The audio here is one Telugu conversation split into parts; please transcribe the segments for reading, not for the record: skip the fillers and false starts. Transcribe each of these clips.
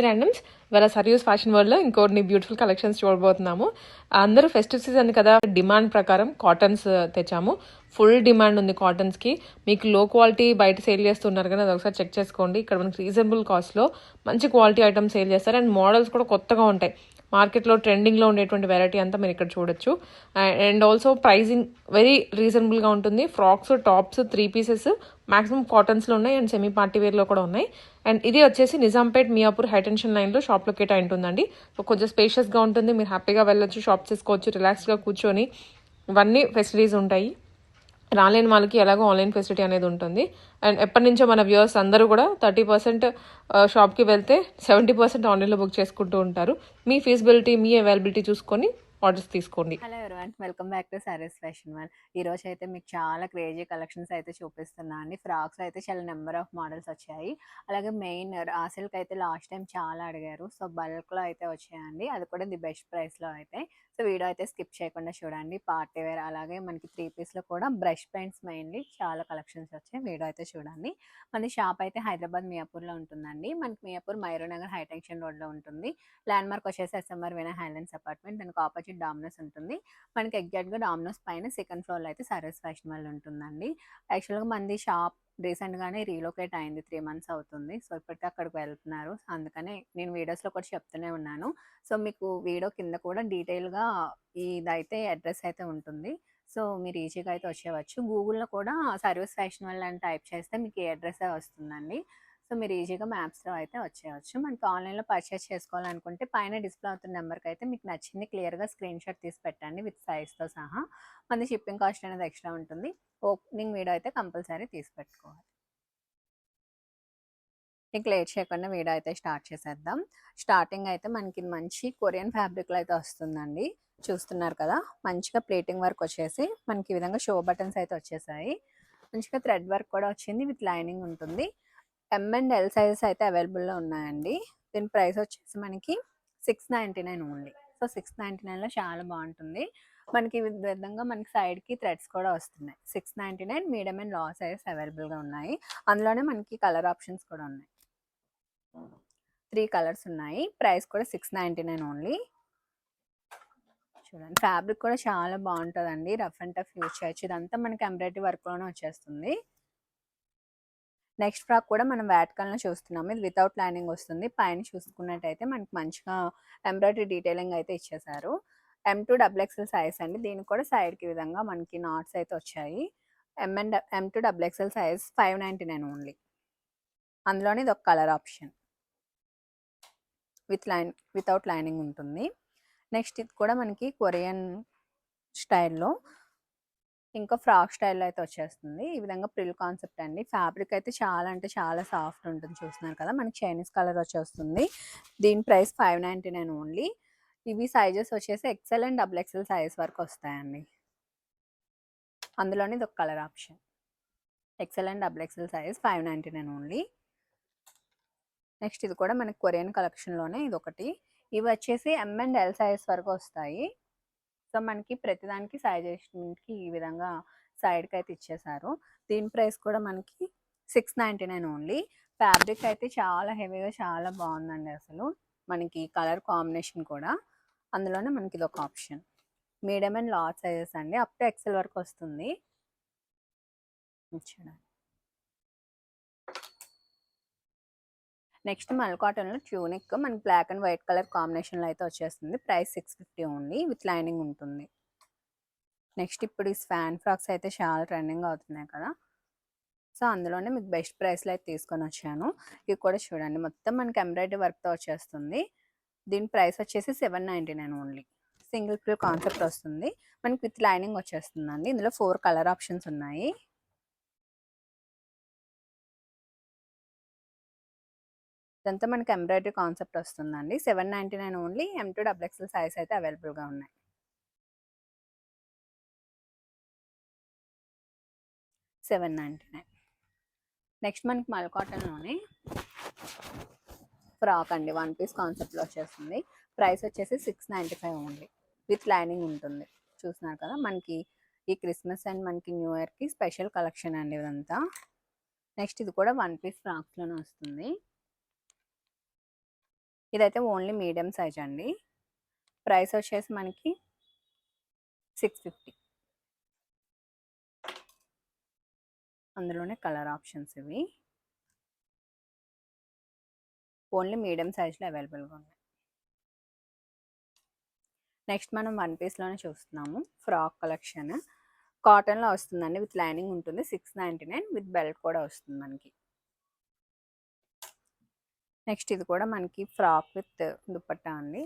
ర్యాండమ్స్ ఇవాళ సర్యూస్ ఫ్యాషన్ వరల్డ్ లో ఇంకోటి బ్యూటిఫుల్ కలెక్షన్స్ చూడబోతున్నాము. అందరూ ఫెస్టివ్ సీజన్ కదా, డిమాండ్ ప్రకారం కాటన్స్ తెచ్చాము. ఫుల్ డిమాండ్ ఉంది కాటన్స్ కి. మీకు లో క్వాలిటీ బయట సేల్ చేస్తున్నారు కదా, అది ఒకసారి చెక్ చేసుకోండి. ఇక్కడ మనకి రీజనబుల్ కాస్ట్ లో మంచి క్వాలిటీ ఐటమ్స్ సేల్ చేస్తారు. అండ్ మోడల్స్ కూడా కొత్తగా ఉంటాయి. మార్కెట్లో ట్రెండింగ్లో ఉండేటువంటి వెరైటీ అంతా మీరు ఇక్కడ చూడొచ్చు. అండ్ ఆల్సో ప్రైజింగ్ వెరీ రీజనబుల్గా ఉంటుంది. ఫ్రాక్స్, టాప్స్, 3 పీసెస్ మాక్సిమం కాటన్స్లో ఉన్నాయి అండ్ సెమీ పార్టీ వేర్లో కూడా ఉన్నాయి. అండ్ ఇది వచ్చేసి నిజాంపేట్ మియాపూర్ హైటెన్షన్ లైన్లో షాప్ లొకేట్ అయి ఉంటుందండి. సో కొంచెం స్పేషియస్గా ఉంటుంది. మీరు హ్యాపీగా వెళ్ళొచ్చు, షాప్ చేసుకోవచ్చు, రిలాక్స్గా కూర్చొని. ఇవన్నీ ఫెసిలిటీస్ ఉంటాయి. రాలేని వాళ్ళకి ఎలాగో ఆన్లైన్ ఫెసిలిటీ అనేది ఉంటుంది. అండ్ ఎప్పటి నుంచో మన వ్యూవర్స్ అందరూ కూడా 30% షాప్కి వెళ్తే 70% ఆన్లైన్లో బుక్ చేసుకుంటూ ఉంటారు. మీ ఫీజిబిలిటీ, మీ అవైలబిలిటీ చూసుకొని ఆర్డర్స్ తీసుకోండి. Hello everyone, welcome back to saris fashion one. ఈరోజు అయితే మీకు చాలా క్రేజీ కలెక్షన్స్ అయితే చూపిస్తున్నా అండి. ఫ్రాక్స్ అయితే చాలా నెంబర్ ఆఫ్ మోడల్స్ వచ్చాయి. అలాగే మెయిన్ ఆసిల్కి అయితే లాస్ట్ టైం చాలా అడిగారు, సో బల్క్లో అయితే వచ్చాయండి. అది కూడా ది బెస్ట్ ప్రైస్లో అయితే. సో వీడియో అయితే స్కిప్ చేయకుండా చూడండి. పార్టీ వేర్ అలాగే మనకి 3 పీస్లో కూడా బ్రష్ పెయింట్స్ మెయిన్లీ చాలా కలెక్షన్స్ వచ్చాయి. వీడియో అయితే చూడండి. మన షాప్ అయితే హైదరాబాద్ మియాపూర్లో ఉంటుందండి. మనకి మియాపూర్ మైరూ నగర్ హైటెన్షన్ రోడ్లో ఉంటుంది. ల్యాండ్ మార్క్ వచ్చేసి ఎస్ఎంఆర్ వినయ్ హైలాండ్స్ అపార్ట్మెంట్, దానికి ఆపోజిట్ డామినోస్ ఉంటుంది. మనకి ఎగ్జాక్ట్గా డామినోస్ పైన సెకండ్ ఫ్లోర్లో అయితే సర్వీస్ ఫ్యాషన్ వల్ల ఉంటుందండి. యాక్చువల్గా మనది షాప్ రీసెంట్గానే రీలొకేట్ అయింది, 3 months అవుతుంది. సో ఇప్పటికీ అక్కడికి వెళ్తున్నారు. అందుకనే నేను వీడియోస్లో కూడా చెప్తూనే ఉన్నాను. సో మీకు వీడియో కింద కూడా డీటెయిల్గా ఇదైతే అడ్రస్ అయితే ఉంటుంది. సో మీరు ఈజీగా అయితే వచ్చేవచ్చు. గూగుల్లో కూడా సర్వీస్ ఫ్యాషన్ వల్ల అని టైప్ చేస్తే మీకు ఏ అడ్రస్ వస్తుందండి. సో మీరు ఈజీగా మ్యాప్స్లో అయితే వచ్చేయచ్చు. మనకి ఆన్లైన్లో పర్చేస్ చేసుకోవాలనుకుంటే పైన డిస్ప్లే అవుతున్న నెంబర్కి అయితే మీకు నచ్చింది క్లియర్గా స్క్రీన్ షాట్ తీసి పెట్టండి విత్ సైజ్తో సహా. మన షిప్పింగ్ కాస్ట్ అనేది ఎక్స్ట్రా ఉంటుంది. ఓపెనింగ్ వీడియో అయితే కంపల్సరీ తీసి పెట్టుకోవాలి. ఇంక లేట్ చేయకుండా వీడియో అయితే స్టార్ట్ చేసేద్దాం. స్టార్టింగ్ అయితే మనకి మంచి కొరియన్ ఫ్యాబ్రిక్లో అయితే వస్తుందండి. చూస్తున్నారు కదా, మంచిగా ప్లేటింగ్ వర్క్ వచ్చేసి మనకి ఈ విధంగా షో బటన్స్ అయితే వచ్చేసాయి. మంచిగా థ్రెడ్ వర్క్ కూడా వచ్చింది, విత్ లైనింగ్ ఉంటుంది. M&L సైజెస్ అయితే అవైలబుల్లో ఉన్నాయండి. దీని ప్రైస్ వచ్చేసి మనకి 699 ఓన్లీ. సో 699లో చాలా బాగుంటుంది. మనకి ఈ విధంగా మనకి సైడ్కి థ్రెడ్స్ కూడా వస్తున్నాయి. 699 మీడియం అండ్ లార్జ్ సైజెస్ అవైలబుల్గా ఉన్నాయి. అందులోనే మనకి కలర్ ఆప్షన్స్ కూడా ఉన్నాయి. 3 కలర్స్ ఉన్నాయి. ప్రైస్ కూడా 699 ఓన్లీ. చూడండి, ఫ్యాబ్రిక్ కూడా చాలా బాగుంటుందండి. రఫ్ అండ్ టఫ్ యూజ్ చేయొచ్చు. ఇదంతా మనకి ఎంబ్రాయిడరీ వర్క్లోనే వచ్చేస్తుంది. నెక్స్ట్ ఫ్రాక్ కూడా మనం వ్యాటికల్లో చూస్తున్నాము. ఇది వితౌట్ లైనింగ్ వస్తుంది. పైన చూసుకున్నట్టయితే మనకి మంచిగా ఎంబ్రాయిడరీ డీటెయిలింగ్ అయితే ఇచ్చేసారు. M2XXL సైజ్ అండి. దీనికి కూడా సైడ్కి విధంగా మనకి నాట్స్ అయితే వచ్చాయి. M2XXL size 599 only. అందులోనే ఇది ఒక కలర్ ఆప్షన్ వితౌట్ లైనింగ్ ఉంటుంది. నెక్స్ట్ ఇది కూడా మనకి కొరియన్ స్టైల్లో ఇంకా ఫ్రాక్ స్టైల్లో అయితే వచ్చేస్తుంది. ఈ విధంగా ప్రిల్ కాన్సెప్ట్ అండి. ఫ్యాబ్రిక్ అయితే చాలా అంటే చాలా సాఫ్ట్ ఉంటుంది. చూస్తున్నారు కదా, మనకి చైనీస్ కలర్ వచ్చేస్తుంది. దీని ప్రైస్ 599 ఓన్లీ. ఇవి సైజెస్ వచ్చేసి XL అండ్ XXL సైజ్ వరకు వస్తాయండి. అందులోనే ఇది ఒక colour option. XL and XXL size 599 only. Next ఇది కూడా మనకి కొరియన్ కలెక్షన్లోనే ఇది ఒకటి. ఇవి వచ్చేసి M&L సైజ్ వరకు వస్తాయి. సో మనకి ప్రతిదానికి సైజెస్కి ఈ విధంగా సైడ్కి అయితే ఇచ్చేసారు. దీని ప్రైస్ కూడా మనకి 699 ఓన్లీ. ఫ్యాబ్రిక్ అయితే చాలా హెవీగా చాలా బాగుందండి. అసలు మనకి కలర్ కాంబినేషన్ కూడా. అందులోనే మనకి ఇది ఒక option. Medium and large sizes అండి. అప్ టు XL వరకు వస్తుంది. చూడండి. నెక్స్ట్ మల్ కాటన్లో ట్యూనిక్ మనకి బ్లాక్ అండ్ వైట్ కలర్ కాంబినేషన్లో అయితే వచ్చేస్తుంది. ప్రైస్ 650 ఓన్లీ, విత్ లైనింగ్ ఉంటుంది. నెక్స్ట్ ఇప్పుడు ఈ ఫ్యాన్ ఫ్రాక్స్ అయితే చాలా ట్రెండింగ్ అవుతున్నాయి కదా, సో అందులోనే మీకు బెస్ట్ ప్రైస్లో అయితే తీసుకొని వచ్చాను. ఇవి కూడా చూడండి, మొత్తం మనకి ఎంబ్రాయిడరీ వర్క్తో వచ్చేస్తుంది. దీని ప్రైస్ వచ్చేసి 799 ఓన్లీ. సింగిల్ ప్రిల్ కాన్సెప్ట్ వస్తుంది. మనకి విత్ లైనింగ్ వచ్చేస్తుందండి. ఇందులో 4 కలర్ ఆప్షన్స్ ఉన్నాయి. ఇదంతా మనకి ఎంబ్రాయిడరీ కాన్సెప్ట్ వస్తుందండి. 799 ఓన్లీ. M2XXL సైజ్ అయితే అవైలబుల్గా ఉన్నాయి. 799. నెక్స్ట్ మనకి మల్ కాటన్లోనే ఫ్రాక్ అండి, 1 పీస్ కాన్సెప్ట్లో వచ్చేస్తుంది. ప్రైస్ వచ్చేసి 695 ఓన్లీ, విత్ లైనింగ్ ఉంటుంది. చూస్తున్నారు కదా, మనకి ఈ క్రిస్మస్ అండ్ మనకి న్యూ ఇయర్కి స్పెషల్ కలెక్షన్ అండి ఇదంతా. నెక్స్ట్ ఇది కూడా 1 పీస్ ఫ్రాక్స్లోనే వస్తుంది. ఇదైతే ఓన్లీ మీడియం సైజ్ అండి. ప్రైస్ వచ్చేసి మనకి 650. అందులోనే కలర్ ఆప్షన్స్ ఇవి. ఓన్లీ మీడియం సైజ్లో అవైలబుల్గా ఉన్నాయి. నెక్స్ట్ మనం వన్ పీస్లోనే చూస్తున్నాము. ఫ్రాక్ కలెక్షన్ కాటన్లో వస్తుందండి, విత్ లైనింగ్ ఉంటుంది. 699 విత్ బెల్ట్ కూడా వస్తుంది మనకి. నెక్స్ట్ ఇది కూడా మనకి ఫ్రాక్ విత్ దుపట్టా అండి.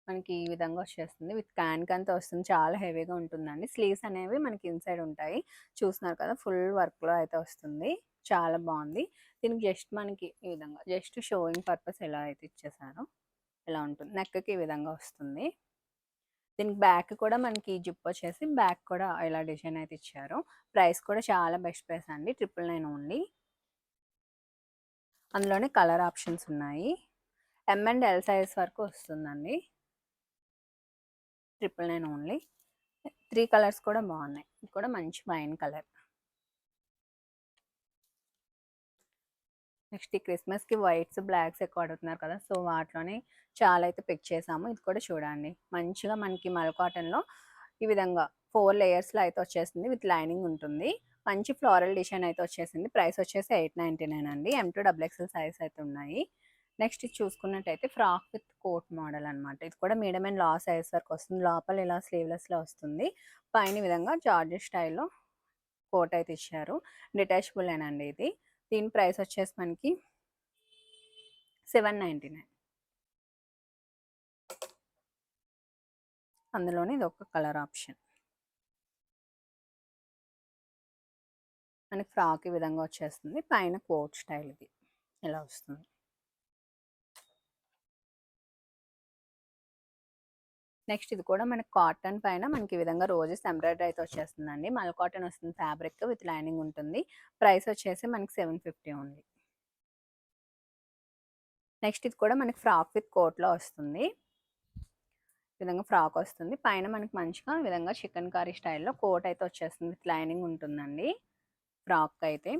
మనకి ఈ విధంగా వచ్చేస్తుంది, విత్ క్యాన్కంతా వస్తుంది. చాలా హెవీగా ఉంటుందండి. స్లీవ్స్ అనేవి మనకి ఇన్సైడ్ ఉంటాయి. చూస్తున్నారు కదా, ఫుల్ వర్క్లో అయితే వస్తుంది. చాలా బాగుంది. దీనికి జస్ట్ మనకి ఈ విధంగా జస్ట్ షోయింగ్ పర్పస్ ఎలా అయితే ఇచ్చేసారో ఇలా ఉంటుంది. నెక్కి ఈ విధంగా వస్తుంది. దీనికి బ్యాక్ కూడా మనకి జిప్ వచ్చేసి బ్యాక్ కూడా ఇలా డిజైన్ అయితే ఇచ్చారు. ప్రైస్ కూడా చాలా బెస్ట్ ప్రైస్ అండి, 999 ఓన్లీ. అందులోనే కలర్ ఆప్షన్స్ ఉన్నాయి. M&L సైజ్ వరకు వస్తుందండి. 999 ఓన్లీ. 3 కలర్స్ కూడా బాగున్నాయి. ఇది కూడా మంచి వైన్ కలర్. నెక్స్ట్ ఈ క్రిస్మస్కి వైట్స్ బ్లాక్స్ ఎక్కువ అడుగుతున్నారు కదా, సో వాటిలోనే చాలా అయితే పిక్ చేసాము. ఇది కూడా చూడండి, మంచిగా మనకి మల్ కాటన్లో ఈ విధంగా 4 లేయర్స్లో అయితే వచ్చేసింది. విత్ లైనింగ్ ఉంటుంది. మంచి ఫ్లోరల్ డిజైన్ అయితే వచ్చేసింది. ప్రైస్ వచ్చేసి 899 అండి. M2XXL సైజ్ అయితే ఉన్నాయి. నెక్స్ట్ ఇది చూసుకున్నట్టయితే ఫ్రాక్ విత్ కోట్ మోడల్ అనమాట. ఇది కూడా మీడియం అండ్ లా సైజ్ వరకు వస్తుంది. లోపల ఇలా స్లీవ్లెస్లో వస్తుంది. పైన ఈ విధంగా జార్జెట్ స్టైల్లో కోట్ అయితే ఇచ్చారు. డిటాచబుల్ ఏనండి ఇది. దీని ప్రైస్ వచ్చేసి మనకి 799. అందులోనే ఇది ఒక కలర్ ఆప్షన్. మనకి ఫ్రాక్ ఈ విధంగా వచ్చేస్తుంది. పైన కోట్ స్టైల్ ఇది ఇలా వస్తుంది. నెక్స్ట్ ఇది కూడా మనకి కాటన్ పైన మనకి ఈ విధంగా రోజెస్ ఎంబ్రాయిడరీ అయితే వచ్చేస్తుందండి. మల్ కాటన్ వస్తుంది, ఫ్యాబ్రిక్ విత్ లైనింగ్ ఉంటుంది. ప్రైస్ వచ్చేసి మనకి 750 ఉంది. నెక్స్ట్ ఇది కూడా మనకి ఫ్రాక్ విత్ కోట్లో వస్తుంది. ఈ విధంగా ఫ్రాక్ వస్తుంది. పైన మనకి మంచిగా ఈ విధంగా చికెన్ కర్రీ స్టైల్లో కోట్ అయితే వచ్చేస్తుంది. విత్ లైనింగ్ ఉంటుందండి ఫ్రాక్ అయితే.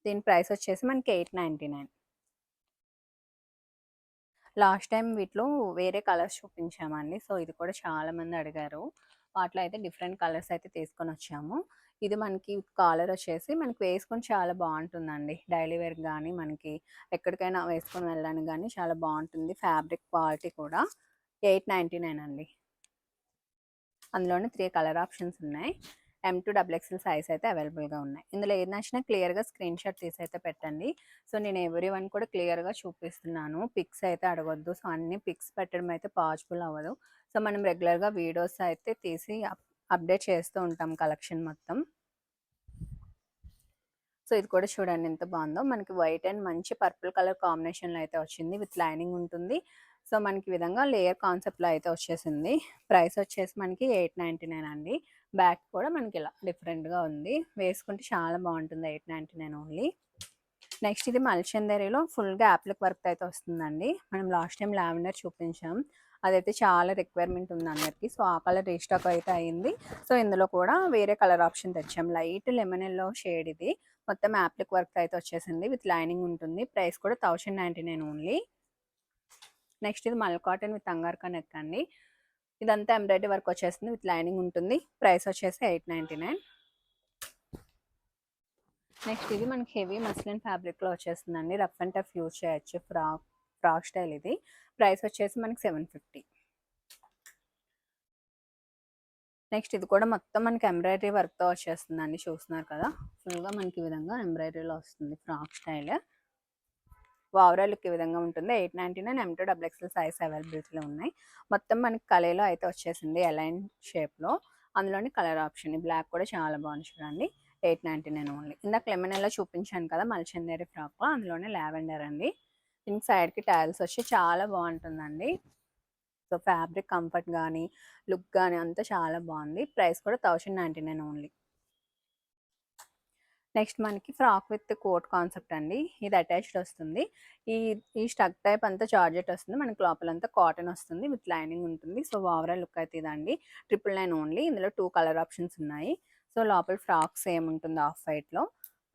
దీని ప్రైస్ వచ్చేసి మనకి 899. లాస్ట్ టైం వీటిలో వేరే కలర్స్ చూపించామండి. సో ఇది కూడా చాలామంది అడిగారు. వాటిలో అయితే డిఫరెంట్ కలర్స్ అయితే తీసుకొని వచ్చాము. ఇది మనకి కాలర్ వచ్చేసి మనకి వేసుకొని చాలా బాగుంటుందండి. డైలీ వేర్ కానీ మనకి ఎక్కడికైనా వేసుకొని వెళ్ళడానికి కానీ చాలా బాగుంటుంది. ఫ్యాబ్రిక్ క్వాలిటీ కూడా 899 అండి. అందులోనే 3 కలర్ ఆప్షన్స్ ఉన్నాయి. M2XXL సైజ్ అయితే అవైలబుల్గా ఉన్నాయి. ఇందులో ఏది నచ్చినా క్లియర్గా స్క్రీన్ షాట్ తీసి అయితే పెట్టండి. సో నేను ఎవ్రీ వన్ కూడా క్లియర్గా చూపిస్తున్నాను. పిక్స్ అయితే అడగొద్దు. సో అన్ని పిక్స్ పెట్టడం అయితే పాసిబుల్ అవ్వదు. సో మనం రెగ్యులర్గా వీడియోస్ అయితే తీసి అప్డేట్ చేస్తూ ఉంటాం కలెక్షన్ మొత్తం. సో ఇది కూడా చూడండి ఎంత బాగుందో. మనకి వైట్ అండ్ మంచి పర్పుల్ కలర్ కాంబినేషన్లో అయితే వచ్చింది. విత్ లైనింగ్ ఉంటుంది. సో మనకి విధంగా లేయర్ కాన్సెప్ట్లో అయితే వచ్చేసింది. ప్రైస్ వచ్చేసి మనకి 899 అండి. బ్యాక్ కూడా మనకి ఇలా డిఫరెంట్గా ఉంది. వేసుకుంటే చాలా బాగుంటుంది. 899 ఓన్లీ. నెక్స్ట్ ఇది మల్చందరిలో ఫుల్గా యాప్లిక్ వర్క్ అయితే వస్తుందండి. మనం లాస్ట్ టైం లావెండర్ చూపించాం. అదైతే చాలా రిక్వైర్మెంట్ ఉంది అందరికీ. సో ఆ కలర్ రీస్టాక్ అయితే అయింది. సో ఇందులో కూడా వేరే కలర్ ఆప్షన్ తెచ్చాం. లైట్ లెమన్ ఎల్లో షేడ్ ఇది. మొత్తం యాప్లిక్ వర్క్ అయితే వచ్చేసింది. విత్ లైనింగ్ ఉంటుంది. ప్రైస్ కూడా 1099 ఓన్లీ. నెక్స్ట్ ఇది మల్ కాటన్ విత్ అంగార్కా నెక్ అండి. ఇదంతా ఎంబ్రాయిడరీ వర్క్ వచ్చేస్తుంది. విత్ లైనింగ్ ఉంటుంది. ప్రైస్ వచ్చేసి 899. నెక్స్ట్ ఇది మనకి హెవీ మస్లిన్ ఫ్యాబ్రిక్లో వచ్చేస్తుందండి. రఫ్ అండ్ టఫ్ యూజ్ చేయొచ్చు. ఫ్రాక్ స్టైల్ ఇది. ప్రైస్ వచ్చేసి మనకి 750. నెక్స్ట్ ఇది కూడా మొత్తం మనకి ఎంబ్రాయిడరీ వర్క్తో వచ్చేస్తుందండి. చూస్తున్నారు కదా, ఫుల్గా మనకి ఈ విధంగా ఎంబ్రాయిడరీలో వస్తుంది. ఫ్రాక్ స్టైల్ ఓవరాల్ లుక్ ఈ విధంగా ఉంటుంది. 899. M2XXL సైజ్ అవైలబిలిటీలో ఉన్నాయి. మొత్తం మనకి కలేలో అయితే వచ్చేసింది, అలైన్ షేప్లో. అందులోని కలర్ ఆప్షన్ బ్లాక్ కూడా చాలా బాగుంది చూడండి. 899 ఓన్లీ. ఇందాక లెమన్ ఎలా చూపించాను కదా మల్చందేరి ఫ్రాక్లో, అందులోనే లావెండర్ అండి. దీనికి సైడ్కి టైల్స్ వచ్చి చాలా బాగుంటుందండి. సో ఫ్యాబ్రిక్ కంఫర్ట్ కానీ లుక్ కానీ అంతా చాలా బాగుంది. ప్రైస్ కూడా 1099 ఓన్లీ. నెక్స్ట్ మనకి ఫ్రాక్ విత్ కోట్ కాన్సెప్ట్ అండి. ఇది అటాచ్డ్ వస్తుంది. ఈ ఈ స్టక్ టైప్ అంతా జార్జెట్ వస్తుంది. మనకి లోపలంతా కాటన్ వస్తుంది. విత్ లైనింగ్ ఉంటుంది. సో ఓవరాల్ లుక్ అయితే ఇదండి. 999 ఓన్లీ. ఇందులో 2 కలర్ ఆప్షన్స్ ఉన్నాయి. సో లోపల ఫ్రాక్ సేమ్ ఉంటుంది ఆఫ్ వైట్లో.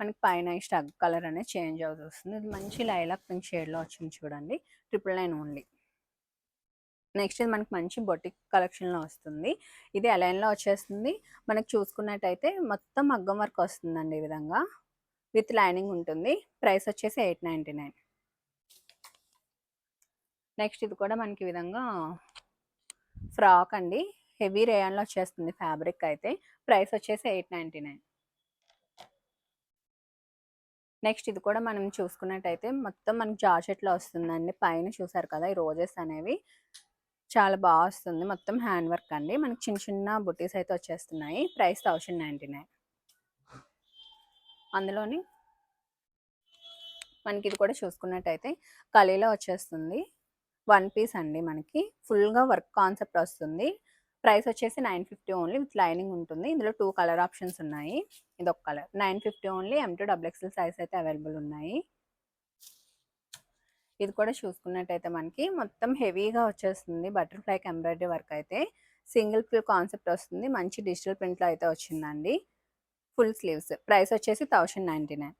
మనకి పైన ఈ స్టగ్ కలర్ అనేది చేంజ్ అవుతూ వస్తుంది. ఇది మంచి లైలాక్ పింక్ షేడ్లో వచ్చింది చూడండి, 999 ఓన్లీ. నెక్స్ట్ ఇది మనకి మంచి బొటిక్ కలెక్షన్లో వస్తుంది. ఇది అలైన్లో వచ్చేస్తుంది. మనకి చూసుకున్నట్టయితే మొత్తం మగ్గం వర్క్ వస్తుందండి ఈ విధంగా, విత్ లైనింగ్ ఉంటుంది. ప్రైస్ వచ్చేసి 899. నెక్స్ట్ ఇది కూడా మనకి ఈ విధంగా ఫ్రాక్ అండి, హెవీ రేయాన్లో వచ్చేస్తుంది ఫ్యాబ్రిక్ అయితే. ప్రైస్ వచ్చేసి 899. నెక్స్ట్ ఇది కూడా మనం చూసుకున్నట్టయితే మొత్తం మనకి జార్జెట్లో వస్తుందండి. పైన చూసారు కదా ఈ రోజెస్ అనేవి చాలా బాగా వస్తుంది. మొత్తం హ్యాండ్ వర్క్ అండి. మనకి చిన్న చిన్న బుటీస్ అయితే వచ్చేస్తున్నాయి. ప్రైస్ 1099. అందులోని మనకి ఇది కూడా చూసుకున్నట్టయితే కలీలో వచ్చేస్తుంది. 1 పీస్ అండి, మనకి ఫుల్గా వర్క్ కాన్సెప్ట్ వస్తుంది. ప్రైస్ వచ్చేసి 950 ఓన్లీ, విత్ లైనింగ్ ఉంటుంది. ఇందులో 2 కలర్ ఆప్షన్స్ ఉన్నాయి. ఇది ఒక colour 950 only. M2 XXL size అయితే అవైలబుల్ ఉన్నాయి. ఇది కూడా చూసుకున్నట్టయితే మనకి మొత్తం హెవీగా వచ్చేస్తుంది. బటర్ఫ్లైకి ఎంబ్రాయిడరీ వర్క్ అయితే సింగిల్ ఫుల్ కాన్సెప్ట్ వస్తుంది. మంచి డిజిటల్ ప్రింట్లో అయితే వచ్చిందండి. Full sleeves. ప్రైస్ వచ్చేసి 1099.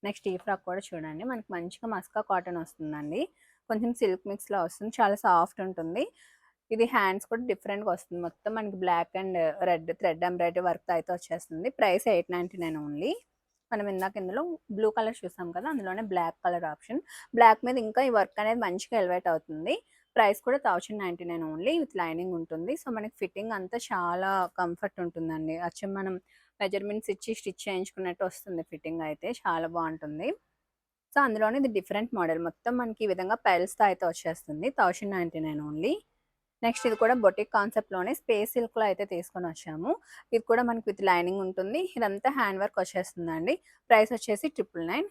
నెక్స్ట్ ఈ ఫ్రాక్ కూడా చూడండి, మనకి మంచిగా మస్కా కాటన్ వస్తుందండి. కొంచెం సిల్క్ మిక్స్లో వస్తుంది, చాలా సాఫ్ట్ ఉంటుంది. ఇది హ్యాండ్స్ కూడా డిఫరెంట్గా వస్తుంది. మొత్తం మనకి black and red thread embroidery work అయితే వచ్చేస్తుంది. Price 899 only. మనం ఇందాక ఇందులో బ్లూ కలర్ చూసాం కదా, అందులోనే బ్లాక్ కలర్ ఆప్షన్. బ్లాక్ మీద ఇంకా ఈ వర్క్ అనేది మంచిగా ఎలివేట్ అవుతుంది. ప్రైస్ కూడా 1099 ఓన్లీ, విత్ లైనింగ్ ఉంటుంది. సో మనకి ఫిట్టింగ్ అంతా చాలా కంఫర్ట్ ఉంటుందండి. అచ్చం మనం మెజర్మెంట్స్ ఇచ్చి స్టిచ్ చేయించుకున్నట్టు వస్తుంది. ఫిట్టింగ్ అయితే చాలా బాగుంటుంది. సో అందులోనే ఇది డిఫరెంట్ మోడల్, మొత్తం మనకి ఈ విధంగా పెల్స్తో అయితే వచ్చేస్తుంది. 1099 ఓన్లీ. నెక్స్ట్ ఇది కూడా బొటిక్ కాన్సెప్ట్లోనే స్పేస్ సిల్క్లో అయితే తీసుకొని వచ్చాము. ఇది కూడా మనకి విత్ లైనింగ్ ఉంటుంది. ఇదంతా హ్యాండ్ వర్క్ వచ్చేస్తుందండి. ప్రైస్ వచ్చేసి 999.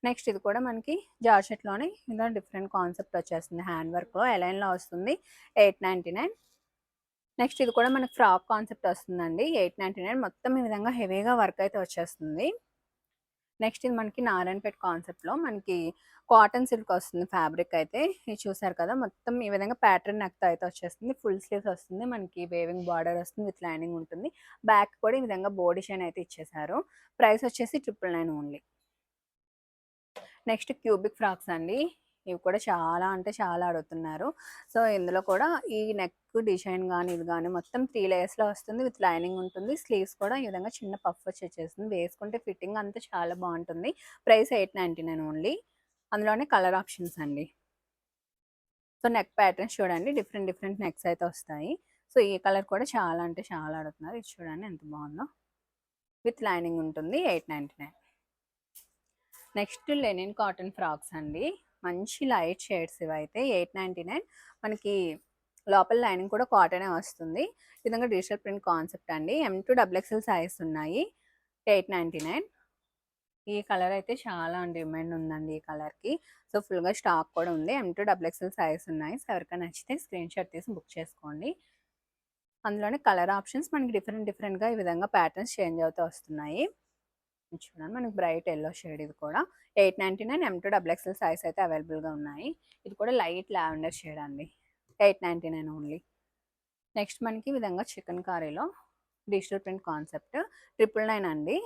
నెక్స్ట్ ఇది కూడా మనకి జార్జెట్లోనే ఇలా డిఫరెంట్ కాన్సెప్ట్ వచ్చేస్తుంది. హ్యాండ్ వర్క్లో అలైన్లో వస్తుంది. 899. నెక్స్ట్ ఇది కూడా మనకి ఫ్రాక్ కాన్సెప్ట్ వస్తుందండి. 899. మొత్తం ఈ విధంగా హెవీగా వర్క్ అయితే వచ్చేస్తుంది. నెక్స్ట్ ఇది మనకి నారాయణపేట కాన్సెప్ట్లో మనకి కాటన్ సిల్క్ వస్తుంది ఫ్యాబ్రిక్ అయితే. ఇది చూసారు కదా, మొత్తం ఈ విధంగా ప్యాటర్న్ నెక్తో అయితే వచ్చేస్తుంది. ఫుల్ స్లీవ్స్ వస్తుంది. మనకి వేవింగ్ బార్డర్ వస్తుంది, విత్ లైనింగ్ ఉంటుంది. బ్యాక్ కూడా ఈ విధంగా బోర్డ్ డిజైన్ అయితే ఇచ్చేసారు. ప్రైస్ వచ్చేసి 999 ఓన్లీ. నెక్స్ట్ క్యూబిక్ ఫ్రాక్స్ అండి. ఇవి కూడా చాలా అంటే చాలా అడుగుతున్నారు. సో ఇందులో కూడా ఈ నెక్ డిజైన్ కానీ ఇది కానీ మొత్తం 3 లేయర్స్లో వస్తుంది, విత్ లైనింగ్ ఉంటుంది. స్లీవ్స్ కూడా ఈ విధంగా చిన్న పఫ్ వచ్చేస్తుంది. వేసుకుంటే ఫిట్టింగ్ అంతా చాలా బాగుంటుంది. Price 899 only. అందులోనే కలర్ ఆప్షన్స్ అండి. సో నెక్ ప్యాటర్న్స్ చూడండి, డిఫరెంట్ డిఫరెంట్ నెక్స్ అయితే వస్తాయి. సో ఈ కలర్ కూడా చాలా అంటే చాలా అడుగుతున్నారు. ఇది చూడండి ఎంత బాగుందో, విత్ లైనింగ్ ఉంటుంది. 899. నెక్స్ట్ లెనిన్ కాటన్ ఫ్రాక్స్ అండి. మంచి లైట్ షేడ్స్ ఇవైతే 899. మనకి లోపల లైనింగ్ కూడా కాటనే వస్తుంది. ఈ విధంగా డిజిటల్ ప్రింట్ కాన్సెప్ట్ అండి. M2 XXL సైజ్ ఉన్నాయి. 899. ఈ కలర్ అయితే చాలా డిమాండ్ ఉందండి ఈ కలర్కి. సో ఫుల్గా స్టాక్ కూడా ఉంది. M2 XXL సైజ్ ఉన్నాయి. సో ఎవరికైనా నచ్చితే స్క్రీన్ షాట్ తీసి బుక్ చేసుకోండి. అందులోనే కలర్ ఆప్షన్స్ మనకి డిఫరెంట్ డిఫరెంట్గా ఈ విధంగా ప్యాటర్న్స్ చేంజ్ అవుతూ వస్తున్నాయి. చూడండి మనకి బ్రైట్ ఎల్లో షేడ్. ఇది కూడా 899. M2 XXL సైజ్ అయితే అవైలబుల్గా ఉన్నాయి. ఇది కూడా లైట్ లావెండర్ షేడ్ అండి. 899 ఓన్లీ. నెక్స్ట్ మనకి ఈ విధంగా చికెన్ కర్రీలో డిజిటల్ ప్రింట్ కాన్సెప్ట్ 999 అండి.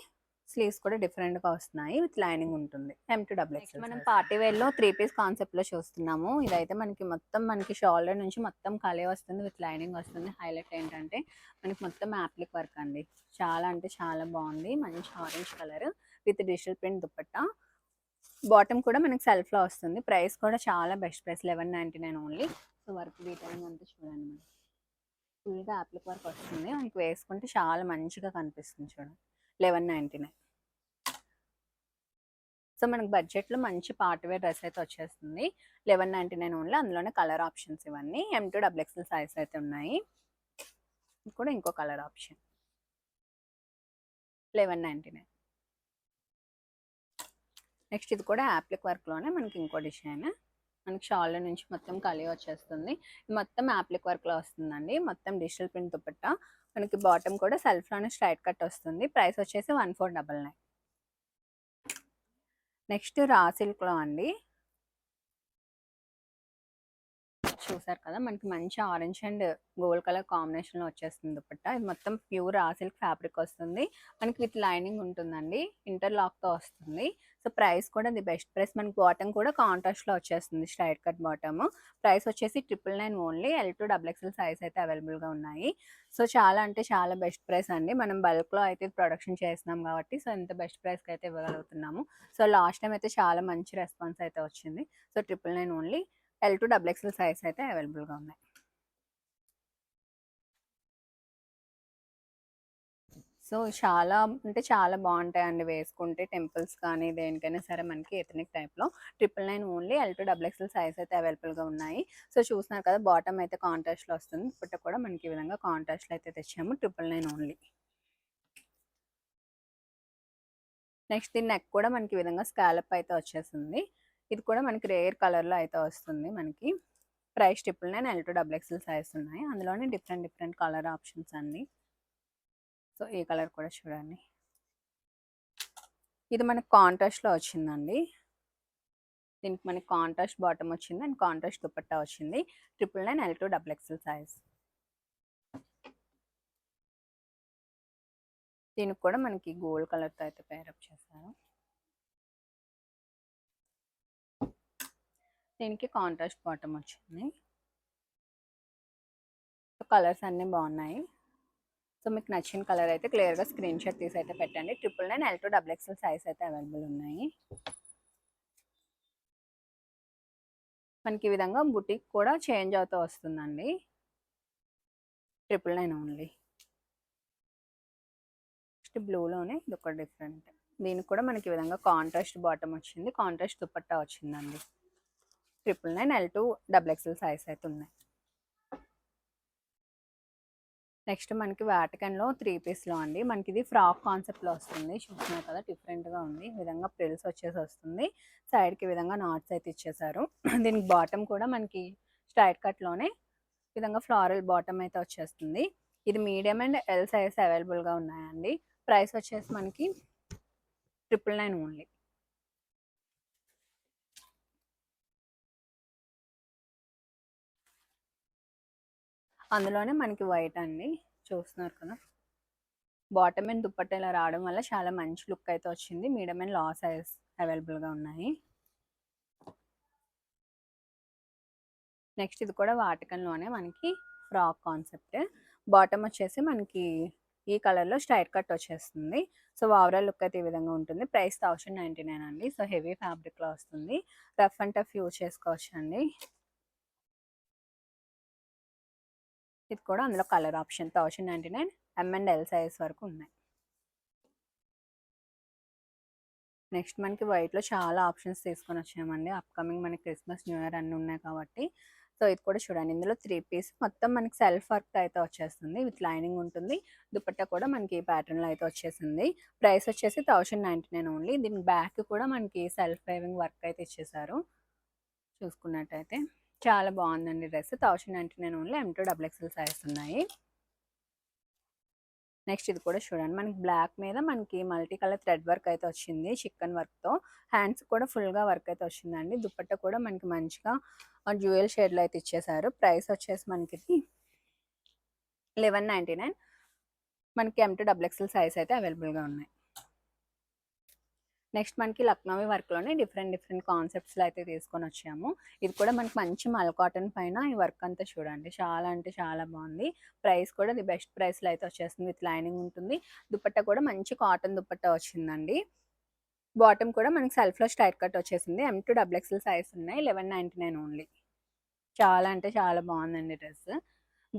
స్లీవ్స్ కూడా డిఫరెంట్గా వస్తున్నాయి, విత్ లైనింగ్ ఉంటుంది. M2 XXL. మనం పార్టీ వేర్లో 3 పీస్ కాన్సెప్ట్లో చూస్తున్నాము. ఇదైతే మనకి మొత్తం మనకి షోల్డర్ నుంచి మొత్తం కలే వస్తుంది, విత్ లైనింగ్ వస్తుంది. హైలైట్ ఏంటంటే మనకి మొత్తం యాప్లిక్ వర్క్ అండి. చాలా అంటే చాలా బాగుంది. మంచి orange colour with digital print dupatta. Bottom కూడా మనకి సెల్ఫ్లో వస్తుంది. ప్రైస్ కూడా చాలా best price, 1199 only. So work detailing అంతా చూడండి, మనకి ఫుల్గా యాప్లిక్ వర్క్ వస్తుంది. మనకి వేసుకుంటే చాలా మంచిగా కనిపిస్తుంది చూడండి. 1199. సో మనకి బడ్జెట్లో మంచి పార్టీ వేర్ డ్రెస్ అయితే వచ్చేస్తుంది. 1199 ఓన్లీ. అందులోనే కలర్ ఆప్షన్స్ ఇవన్నీ. M2 XXL సైజ్ అయితే ఉన్నాయి. ఇది కూడా ఇంకో కలర్ ఆప్షన్. 1199. నెక్స్ట్ ఇది కూడా యాప్లిక్ వర్క్లోనే మనకి ఇంకో డిజైన్. మనకి షాల్లో నుంచి మొత్తం కలి వచ్చేస్తుంది. మొత్తం యాప్లిక్ వర్క్లో వస్తుందండి. మొత్తం డిజిటల్ ప్రింట్ దుపట్టా. మనకి బాటమ్ కూడా సెల్ఫ్లోనే స్ట్రైట్ కట్ వస్తుంది. ప్రైస్ వచ్చేసి 1499. నెక్స్ట్ రా సిల్క్లో అండి. చూసారు కదా మనకి మంచి ఆరెంజ్ అండ్ గోల్డ్ కలర్ కాంబినేషన్లో వచ్చేస్తుంది దుపట్టా. ఇది మొత్తం ప్యూర్ రా సిల్క్ ఫ్యాబ్రిక్ వస్తుంది. మనకి విత్ లైనింగ్ ఉంటుందండి, ఇంటర్లాక్తో వస్తుంది. సో ప్రైస్ కూడా ది బెస్ట్ ప్రైస్. మనకి బాటమ్ కూడా కాంట్రాస్ట్లో వచ్చేస్తుంది, స్ట్రైట్ కట్ బాటమ్. ప్రైస్ వచ్చేసి 999 ఓన్లీ. L2 XXL సైజ్ అయితే అవైలబుల్గా ఉన్నాయి. సో చాలా అంటే చాలా బెస్ట్ ప్రైస్ అండి. మనం బల్క్లో అయితే ప్రొడక్షన్ చేస్తున్నాం కాబట్టి సో ఇంత బెస్ట్ ప్రైస్కి అయితే ఇవ్వగలుగుతున్నాము. సో లాస్ట్ టైం అయితే చాలా మంచి రెస్పాన్స్ అయితే వచ్చింది. So 999 only. L2 XXL size అయితే అవైలబుల్గా ఉన్నాయి. సో చాలా అంటే చాలా బాగుంటాయండి వేసుకుంటే, టెంపుల్స్ కానీ దేనికైనా సరే మనకి ఎథనిక్ టైప్లో. 999 ఓన్లీ. L2 XXL సైజ్ అయితే అవైలబుల్గా ఉన్నాయి. సో చూస్తున్నారు కదా బాటమ్ అయితే కాంట్రాస్ట్లో వస్తుంది, పుట్ట కూడా మనకి ఈ విధంగా కాంట్రాస్ట్లో అయితే తెచ్చాము. 999 ఓన్లీ. నెక్స్ట్ దీని నెక్ కూడా మనకి ఈ విధంగా స్కాలప్ అయితే వచ్చేస్తుంది. ఇది కూడా మనకి రేర్ కలర్లో అయితే వస్తుంది మనకి. ప్రైస్ 999, L2 XXL సైజ్ ఉన్నాయి. అందులోనే డిఫరెంట్ డిఫరెంట్ కలర్ ఆప్షన్స్ అండి. సో ఈ కలర్ కూడా చూడండి, ఇది మనకి కాంట్రాస్ట్లో వచ్చిందండి. దీనికి మనకి కాంట్రాస్ట్ బాటమ్ వచ్చింది అండ్ కాంట్రాస్ట్ దుపట్టా వచ్చింది. 999 L2 XXL సైజ్. దీనికి కూడా మనకి గోల్డ్ కలర్తో అయితే పేరప్ చేశారు. దీనికి కాంట్రాస్ట్ బాటమ్ వచ్చింది. కలర్స్ అన్నీ బాగున్నాయి. సో మీకు నచ్చిన కలర్ అయితే క్లియర్గా స్క్రీన్ షాట్ తీసి అయితే పెట్టండి. 999 L2 XXL సైజ్ అయితే అవైలబుల్ ఉన్నాయి. మనకి ఈ విధంగా బుటీక్ కూడా చేంజ్ అవుతూ వస్తుందండి. 999 ఓన్లీ. నెక్స్ట్ బ్లూలోనే ఇది ఒక డిఫరెంట్. దీనికి కూడా మనకి ఈ విధంగా కాంట్రాస్ట్ బాటమ్ వచ్చింది, కాంట్రాస్ట్ దుపట్టా వచ్చిందండి. 999 L2 XXL సైజ్ అయితే ఉన్నాయి. నెక్స్ట్ మనకి వాటికన్లో 3 పీస్లో అండి. మనకి ఇది ఫ్రాక్ కాన్సెప్ట్లో వస్తుంది. చూస్తున్నారు కదా డిఫరెంట్గా ఉంది. ఈ విధంగా ప్రిల్స్ వచ్చేసి వస్తుంది. సైడ్కి ఈ విధంగా నాట్స్ అయితే ఇచ్చేసారు. దీనికి బాటమ్ కూడా మనకి స్ట్రైట్ కట్లోనే ఈ విధంగా ఫ్లారల్ బాటమ్ అయితే వచ్చేస్తుంది. ఇది మీడియం అండ్ ఎల్ సైజ్ అవైలబుల్గా ఉన్నాయండి. ప్రైస్ వచ్చేసి మనకి 999 ఓన్లీ. అందులోనే మనకి వైట్ అండి, చూస్తున్నారు కదా. బాటమ్ అండ్ దుపట్టా ఇలా రావడం వల్ల చాలా మంచి లుక్ అయితే వచ్చింది. మీడియం అండ్ లా సైజ్ అవైలబుల్గా ఉన్నాయి. నెక్స్ట్ ఇది కూడా వాటికన్లోనే మనకి ఫ్రాక్ కాన్సెప్ట్. బాటమ్ వచ్చేసి మనకి ఈ కలర్లో స్ట్రైట్ కట్ వచ్చేస్తుంది. సో ఓవరాల్ లుక్ అయితే ఈ విధంగా ఉంటుంది. ప్రైస్ 1099 అండి. సో హెవీ ఫ్యాబ్రిక్లో వస్తుంది. రఫ్ అండ్ టఫ్ యూజ్ చేసుకోవచ్చు అండి. ఇది కూడా అందులో colour option 1099 M and L size వరకు ఉన్నాయి. నెక్స్ట్ మనకి వైట్లో చాలా ఆప్షన్స్ తీసుకొని వచ్చామండి. అప్కమింగ్ మనకి క్రిస్మస్ న్యూ ఇయర్ అన్నీ ఉన్నాయి కాబట్టి. సో ఇది కూడా చూడండి, ఇందులో 3 పీస్ మొత్తం మనకి సెల్ఫ్ వర్క్ అయితే వచ్చేస్తుంది, విత్ లైనింగ్ ఉంటుంది. దుపట్టా కూడా మనకి ఈ ప్యాటర్న్లో అయితే వచ్చేసింది. ప్రైస్ వచ్చేసి 1099 ఓన్లీ. దీనికి బ్యాక్ కూడా మనకి సెల్ఫ్ వేవింగ్ వర్క్ అయితే ఇచ్చేసారు. చూసుకున్నట్టయితే చాలా బాగుందండి dress. 1099 only. M2 XXL size ఉన్నాయి. నెక్స్ట్ ఇది కూడా చూడండి, మనకి బ్లాక్ మీద మనకి మల్టీ కలర్ థ్రెడ్ వర్క్ అయితే వచ్చింది, చికెన్ వర్క్తో. హ్యాండ్స్ కూడా ఫుల్గా వర్క్ అయితే వచ్చిందండి. దుపట్టా కూడా మనకి మంచిగా జ్యువెల్ షేడ్లో అయితే ఇచ్చేసారు. ప్రైస్ వచ్చేసి మనకి 1199. మనకి M2 XXL సైజ్ అయితే అవైలబుల్గా ఉన్నాయి. నెక్స్ట్ మనకి లక్నోవి వర్క్లోనే డిఫరెంట్ డిఫరెంట్ కాన్సెప్ట్స్లో అయితే తీసుకొని వచ్చాము. ఇది కూడా మనకి మంచి మల్ కాటన్ పైన ఈ వర్క్ అంతా చూడండి, చాలా అంటే చాలా బాగుంది. ప్రైస్ కూడా ది బెస్ట్ ప్రైస్లో అయితే వచ్చేస్తుంది, విత్ లైనింగ్ ఉంటుంది. దుపట్టా కూడా మంచి కాటన్ దుపట్టా వచ్చిందండి. బాటమ్ కూడా మనకి సెల్ఫ్లో స్ట్రైట్ కట్ వచ్చేసింది. M2 XXL సైజ్ ఉన్నాయి. 1199 ఓన్లీ. చాలా అంటే చాలా బాగుందండి డ్రెస్.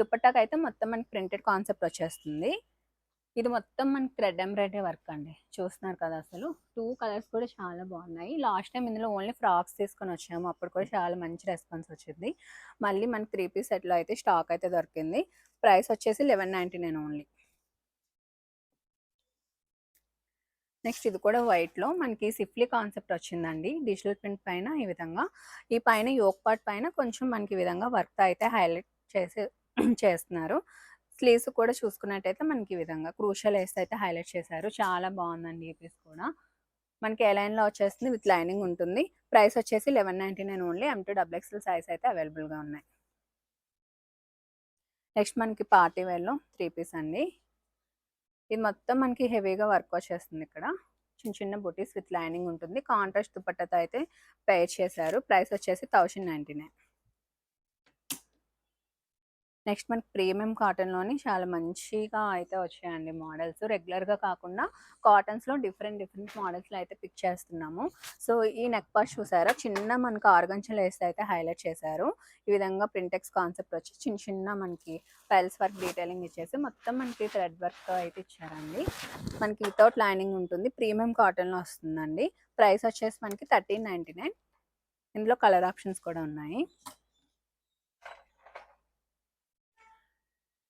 దుపట్టాకి అయితే మొత్తం మనకి ప్రింటెడ్ కాన్సెప్ట్ వచ్చేస్తుంది. ఇది మొత్తం మనకి థ్రెడ్ ఎంబ్రాయిడరీ వర్క్ అండి. చూస్తున్నారు కదా, అసలు 2 కలర్స్ కూడా చాలా బాగున్నాయి. లాస్ట్ టైం ఇందులో ఓన్లీ ఫ్రాక్స్ తీసుకొని వచ్చాము, అప్పుడు కూడా చాలా మంచి రెస్పాన్స్ వచ్చింది. మళ్ళీ మనకి 3 పీస్ సెట్లో అయితే స్టాక్ అయితే దొరికింది. ప్రైస్ వచ్చేసి 1199 ఓన్లీ. నెక్స్ట్ ఇది కూడా వైట్లో మనకి సిఫ్లీ కాన్సెప్ట్ వచ్చిందండి. డిజిటల్ ప్రింట్ పైన ఈ విధంగా, ఈ పైన యోక్ పార్ట్ పైన కొంచెం మనకి ఈ విధంగా వర్క్ అయితే హైలైట్ చేస్తున్నారు. స్లీవ్స్ కూడా చూసుకున్నట్టయితే మనకి ఈ విధంగా క్రూషల్ వేస్తే అయితే హైలైట్ చేశారు. చాలా బాగుందండి ఈ పీస్ కూడా. మనకి ఏ లైన్లో వచ్చేస్తుంది, విత్ లైనింగ్ ఉంటుంది. ప్రైస్ వచ్చేసి 1199 ఓన్లీ. M2 XXL సైజ్ అయితే అవైలబుల్గా ఉన్నాయి. నెక్స్ట్ మనకి పార్టీ వేర్లో 3 పీస్ అండి. ఇది మొత్తం మనకి హెవీగా వర్క్ వచ్చేస్తుంది ఇక్కడ. చిన్న చిన్న బుటీస్ విత్ లైనింగ్ ఉంటుంది. కాంట్రాస్ట్ దుపట్టాతో అయితే పేర్ చేశారు. ప్రైస్ వచ్చేసి 1099. నెక్స్ట్ మనకి ప్రీమియం కాటన్లోని చాలా మంచిగా అయితే వచ్చాయండి మోడల్స్. రెగ్యులర్గా కాకుండా కాటన్స్లో డిఫరెంట్ డిఫరెంట్ మోడల్స్లో అయితే పిక్ చేస్తున్నాము. సో ఈ నెక్ పార్ట్ చూసారా, చిన్న మనకి ఆర్గంచా లేస్ అయితే హైలైట్ చేశారు. ఈ విధంగా ప్రింటెక్స్ కాన్సెప్ట్ వచ్చి చిన్న చిన్న మనకి పైల్స్ వర్క్ డీటెయిలింగ్ ఇచ్చేసి మొత్తం మనకి థ్రెడ్ వర్క్ అయితే ఇచ్చారండి. మనకి వితౌట్ లైనింగ్ ఉంటుంది. ప్రీమియం కాటన్లో వస్తుందండి. ప్రైస్ వచ్చేసి మనకి 1399. ఇందులో కలర్ ఆప్షన్స్ కూడా ఉన్నాయి.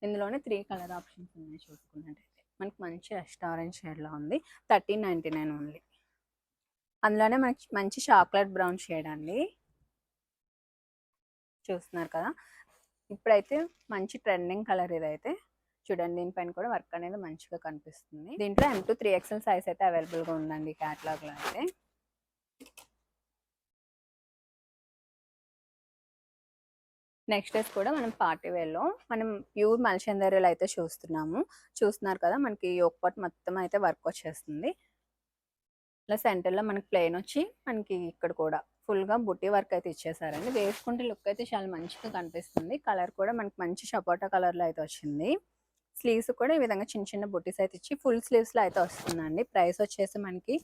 ఇందులోనే 3 కలర్ ఆప్షన్స్ ఉన్నాయి. చూసుకున్నట్టయితే మనకి మంచి రెస్టారెంట్ షేడ్లో ఉంది. 1399 ఓన్లీ. అందులోనే మనకి మంచి చాక్లెట్ బ్రౌన్ షేడ్ అండి. చూస్తున్నారు కదా, ఇప్పుడైతే మంచి ట్రెండింగ్ కలర్ ఇదైతే. చూడండి, దీనిపైన కూడా వర్క్ అనేది మంచిగా కనిపిస్తుంది. దీంట్లో M2 3XL సైజ్ అయితే అవైలబుల్గా ఉందండి క్యాటలాగ్లో అయితే. నెక్స్ట్ డ్రెస్ కూడా మనం పార్టీ వేర్లో మనం ప్యూర్ మల్చందరిలో అయితే చూస్తున్నారు కదా, మనకి యోక్ పార్ట్ మొత్తం అయితే వర్క్ వచ్చేస్తుంది. ఇలా సెంటర్లో మనకి ప్లెయిన్ వచ్చి మనకి ఇక్కడ కూడా ఫుల్గా బుట్టి వర్క్ అయితే ఇచ్చేసారండి. వేసుకుంటే లుక్ అయితే చాలా మంచిగా కనిపిస్తుంది. కలర్ కూడా మనకి మంచి సపోటా కలర్లో అయితే వచ్చింది. స్లీవ్స్ కూడా ఈ విధంగా చిన్న చిన్న బుట్టీస్ అయితే ఇచ్చి ఫుల్ స్లీవ్స్లో అయితే వస్తుందండి. ప్రైస్ వచ్చేసి మనకి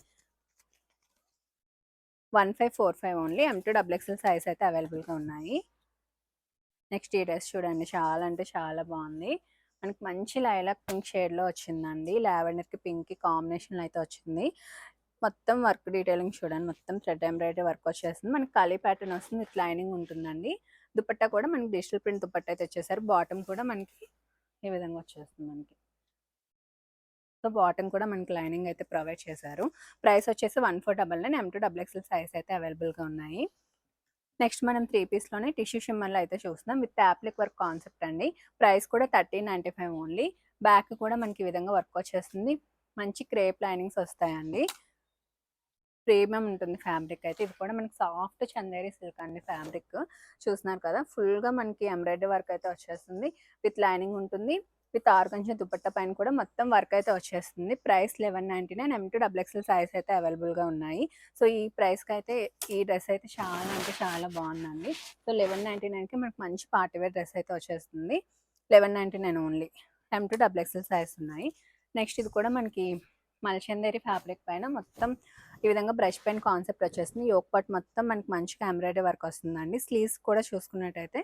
1545 ఓన్లీ. M2 XXL సైజ్ అయితే అవైలబుల్గా ఉన్నాయి. నెక్స్ట్ ఈ డ్రెస్ చూడండి, చాలా అంటే చాలా బాగుంది. మనకి మంచి లైలాక్ పింక్ షేడ్లో వచ్చిందండి. లావెండర్కి పింక్కి కాంబినేషన్లో అయితే వచ్చింది. మొత్తం వర్క్ డీటెయిలింగ్ చూడండి, మొత్తం థ్రెడ్ ఎంబ్రాయిడరీ వర్క్ వచ్చేస్తుంది. మనకి కలీ ప్యాటర్న్ వస్తుంది, విత్ లైనింగ్ ఉంటుందండి. దుపట్టా కూడా మనకి డిజిటల్ ప్రింట్ దుపట్టా అయితే వచ్చేసారు. బాటమ్ కూడా మనకి ఈ విధంగా వచ్చేస్తుంది మనకి. సో బాటమ్ కూడా మనకి లైనింగ్ అయితే ప్రొవైడ్ చేశారు. ప్రైస్ వచ్చేసి 1499. M2 XXL సైజ్ అయితే అవైలబుల్గా ఉన్నాయి. నెక్స్ట్ మనం 3 పీస్లోనే టిష్యూ షిమ్మర్లో అయితే చూస్తున్నాం. విత్ యాప్లిక్ వర్క్ కాన్సెప్ట్ అండి. ప్రైస్ కూడా 1395 ఓన్లీ. బ్యాక్ కూడా మనకి ఈ విధంగా వర్క్ వచ్చేస్తుంది. మంచి క్రేప్ లైనింగ్స్ వస్తాయండి. ప్రీమియం ఉంటుంది ఫ్యాబ్రిక్ అయితే. ఇది కూడా మనకి సాఫ్ట్ చందేరి సిల్క్ అండి ఫ్యాబ్రిక్. చూస్తున్నారు కదా, ఫుల్గా మనకి ఎంబ్రాయిడరీ వర్క్ అయితే వచ్చేస్తుంది. విత్ లైనింగ్ ఉంటుంది. విత్ ఆర్గంజా దుపట్టా పైన కూడా మొత్తం వర్క్ అయితే వచ్చేస్తుంది. ప్రైస్ 1199. M2 XXL సైజ్ అయితే అవైలబుల్గా ఉన్నాయి. సో ఈ ప్రైస్కి అయితే ఈ డ్రెస్ అయితే చాలా అంటే చాలా బాగుందండి. సో 1199కి మనకి మంచి పార్టీవేర్ డ్రెస్ అయితే వచ్చేస్తుంది. 1199 ఓన్లీ. M2 XXL సైజ్ ఉన్నాయి. నెక్స్ట్ ఇది కూడా మనకి మల్చందేరి ఫ్యాబ్రిక్ పైన మొత్తం ఈ విధంగా బ్రష్ పెన్ కాన్సెప్ట్ వచ్చేస్తుంది. యోక్ పార్ట్ మొత్తం మనకి మంచిగా ఎంబ్రాయిడరీ వర్క్ వస్తుందండి. స్లీవ్స్ కూడా చూసుకున్నట్టయితే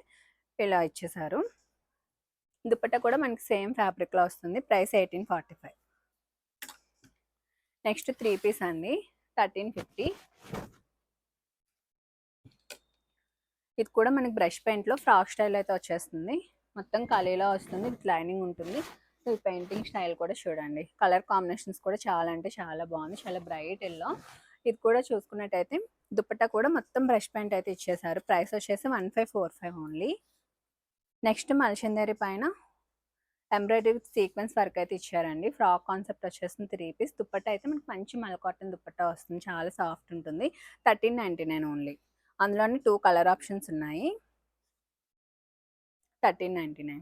ఇలా ఇచ్చేసారు. దుపట్టా కూడా మనకి సేమ్ ఫ్యాబ్రిక్లో వస్తుంది. ప్రైస్ 1845. నెక్స్ట్ 3 పీస్ అండి, 1350. ఇది కూడా మనకి బ్రష్ పెయింట్లో ఫ్రాక్ స్టైల్ అయితే వచ్చేస్తుంది. మొత్తం కలీలో వస్తుంది, విత్ లైనింగ్ ఉంటుంది. ఈ పెయింటింగ్ స్టైల్ కూడా చూడండి, కలర్ కాంబినేషన్స్ కూడా చాలా అంటే చాలా బాగుంది. చాలా బ్రైట్ ఎల్లో. ఇది కూడా చూసుకున్నట్టయితే దుపట్టా కూడా మొత్తం బ్రష్ పెయింట్ అయితే ఇచ్చేసారు. ప్రైస్ వచ్చేసి 1545 ఓన్లీ. నెక్స్ట్ మల్చందేరి పైన ఎంబ్రాయిడరీ విత్ సీక్వెన్స్ వర్క్ అయితే ఇచ్చారండి. ఫ్రాక్ కాన్సెప్ట్ వచ్చేస్తుంది. 3 పీస్. దుపట్టా అయితే మనకి మంచి మల్ కాటన్ దుపట్టా వస్తుంది. చాలా సాఫ్ట్ ఉంటుంది. 1399 ఓన్లీ. అందులోని 2 కలర్ ఆప్షన్స్ ఉన్నాయి. 1399.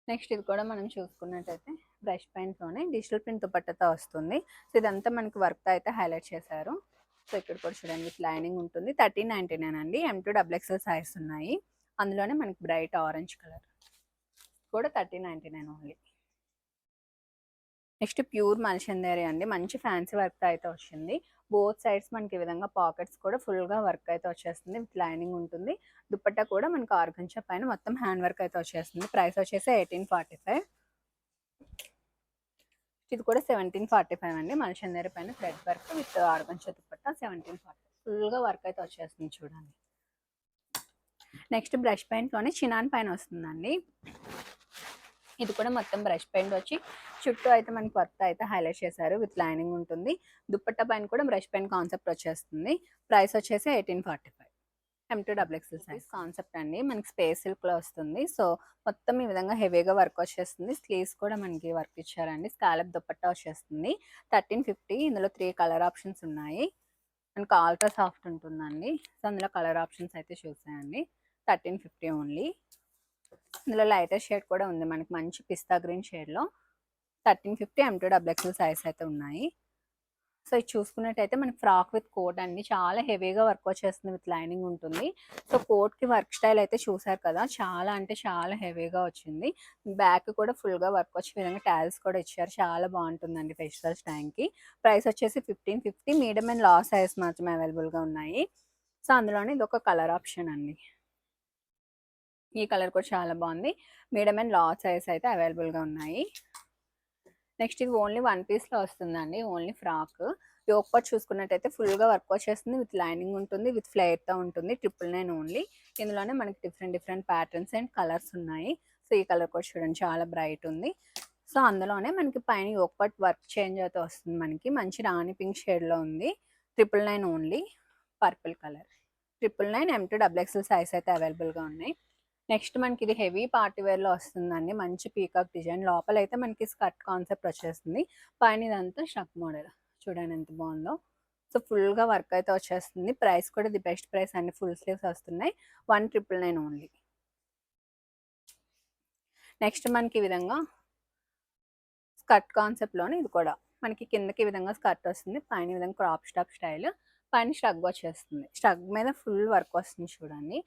నెక్స్ట్ ఇది కూడా మనం చూసుకున్నట్టయితే బ్రష్ పెయింట్లోనే డిజిటల్ ప్రింట్ దుపట్టాతో వస్తుంది. సో ఇదంతా మనకి వర్క్ అయితే హైలైట్ చేశారు. సో ఇక్కడ కూడా చూడండి, విత్ లైనింగ్ ఉంటుంది. 1399 అండి. M2 XXL సైజ్ ఉన్నాయి. అందులోనే మనకి బ్రైట్ ఆరెంజ్ కలర్ కూడా 1399 ఓన్లీ. నెక్స్ట్ ప్యూర్ మల్చందేరి అండి. మంచి ఫ్యాన్సీ వర్క్ అయితే వచ్చింది. బోత్ సైడ్స్ మనకి ఈ విధంగా పాకెట్స్ కూడా ఫుల్గా వర్క్ అయితే వచ్చేస్తుంది. విత్ లైనింగ్ ఉంటుంది. దుపట్టా కూడా మనకి ఆర్గంజా పైన మొత్తం హ్యాండ్ వర్క్ అయితే వచ్చేస్తుంది. ప్రైస్ వచ్చేసి 1845. ఇది కూడా 1745 అండి. మల్చందేరి పైన thread work with organza dupatta 1740. ఫుల్గా వర్క్ అయితే వచ్చేస్తుంది చూడండి. నెక్స్ట్ బ్రష్ పెయింట్లోనే చినాన్ పైన వస్తుందండి. ఇది కూడా మొత్తం బ్రష్ పెయింట్ వచ్చి చుట్టూ అయితే మనకి వర్క్ అయితే హైలైట్ చేశారు. విత్ లైనింగ్ ఉంటుంది. దుపట్టా పైన కూడా బ్రష్ పెయింట్ కాన్సెప్ట్ వచ్చేస్తుంది. ప్రైస్ వచ్చేసి 1845. M2 XXL సైజ్ కాన్సెప్ట్ అండి. మనకి స్పేస్ సిల్క్లో వస్తుంది. సో మొత్తం ఈ విధంగా హెవీగా వర్క్ వచ్చేస్తుంది. స్లీవ్స్ కూడా మనకి వర్క్ ఇచ్చారండి. స్కాలప్ దుపట్టా వచ్చేస్తుంది. 1350. ఇందులో 3 కలర్ ఆప్షన్స్ ఉన్నాయి. మనకు ఆల్ట్రా సాఫ్ట్ ఉంటుందండి. సో అందులో కలర్ ఆప్షన్స్ అయితే చూసాయండి. 1350 ఓన్లీ. ఇందులో లైటర్ షేడ్ కూడా ఉంది మనకి, మంచి పిస్తా గ్రీన్ షేడ్లో 1350 M2XXL సైజ్ అయితే ఉన్నాయి. సో ఇది చూసుకున్నట్టయితే మనకి ఫ్రాక్ విత్ కోట్ అండి, చాలా హెవీగా వర్క్ వచ్చేస్తుంది, విత్ లైనింగ్ ఉంటుంది. సో కోట్కి వర్క్ స్టైల్ అయితే చూసారు కదా, చాలా అంటే చాలా హెవీగా వచ్చింది. బ్యాక్ కూడా ఫుల్గా వర్క్ వచ్చే విధంగా టాల్స్ కూడా ఇచ్చారు, చాలా బాగుంటుందండి ఫెస్టివల్స్ టైంకి. ప్రైస్ వచ్చేసి 1550. మీడియం అండ్ లార్జ్ సైజ్ మాత్రమే అవైలబుల్గా ఉన్నాయి. సో అందులోనే ఇది ఒక కలర్ ఆప్షన్ అండి. ఈ కలర్ కూడా చాలా బాగుంది. మీడియం అండ్ లార్జ్ సైజ్ అయితే అవైలబుల్గా ఉన్నాయి. నెక్స్ట్ ఇది ఓన్లీ వన్ పీస్లో వస్తుందండి, ఓన్లీ ఫ్రాక్. యోక్ పార్ట్ చూసుకున్నట్టయితే ఫుల్గా వర్క్ వచ్చేస్తుంది, విత్ లైనింగ్ ఉంటుంది, విత్ ఫ్లేర్తో ఉంటుంది. 999 ఓన్లీ. ఇందులోనే మనకి different different patterns and colours ఉన్నాయి. సో ఈ కలర్ కూడా చూడండి, చాలా బ్రైట్ ఉంది. సో అందులోనే మనకి పైన యోక్ పార్ట్ వర్క్ చేంజ్ అయితే వస్తుంది మనకి, మంచి రాణి పింక్ షేడ్లో ఉంది. 999 only. Purple colour 999 M2XXL size అయితే అవైలబుల్గా ఉన్నాయి. నెక్స్ట్ మనకి ఇది హెవీ పార్టీ వేర్లో వస్తుందండి, మంచి పీకాక్ డిజైన్. లోపల అయితే మనకి స్కర్ట్ కాన్సెప్ట్ వచ్చేస్తుంది, పైన ఇదంతా షక్ మోడల్. చూడండి ఎంత బాగుందో. సో ఫుల్గా వర్క్ అయితే వచ్చేస్తుంది. ప్రైస్ కూడా ది బెస్ట్ ప్రైస్ అండి, ఫుల్ స్లీవ్స్ వస్తున్నాయి. 1999 ఓన్లీ. నెక్స్ట్ మనకి ఈ విధంగా స్కర్ట్ కాన్సెప్ట్లోనే ఇది కూడా మనకి కిందకి ఈ విధంగా స్కర్ట్ వస్తుంది, పైన ఈ విధంగా క్రాప్ స్టాప్ స్టైల్, పైన స్టగ్ వచ్చేస్తుంది. స్టగ్ మీద ఫుల్ వర్క్ వస్తుంది చూడండి,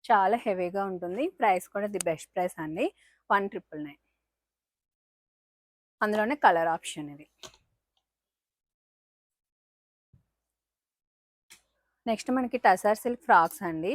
చాలా హెవీగా ఉంటుంది. ప్రైస్ కూడా ది బెస్ట్ ప్రైస్ అండి, 1999. అందులోనే కలర్ ఆప్షన్ ఇది. నెక్స్ట్ మనకి టసర్ సిల్క్ ఫ్రాక్స్ అండి.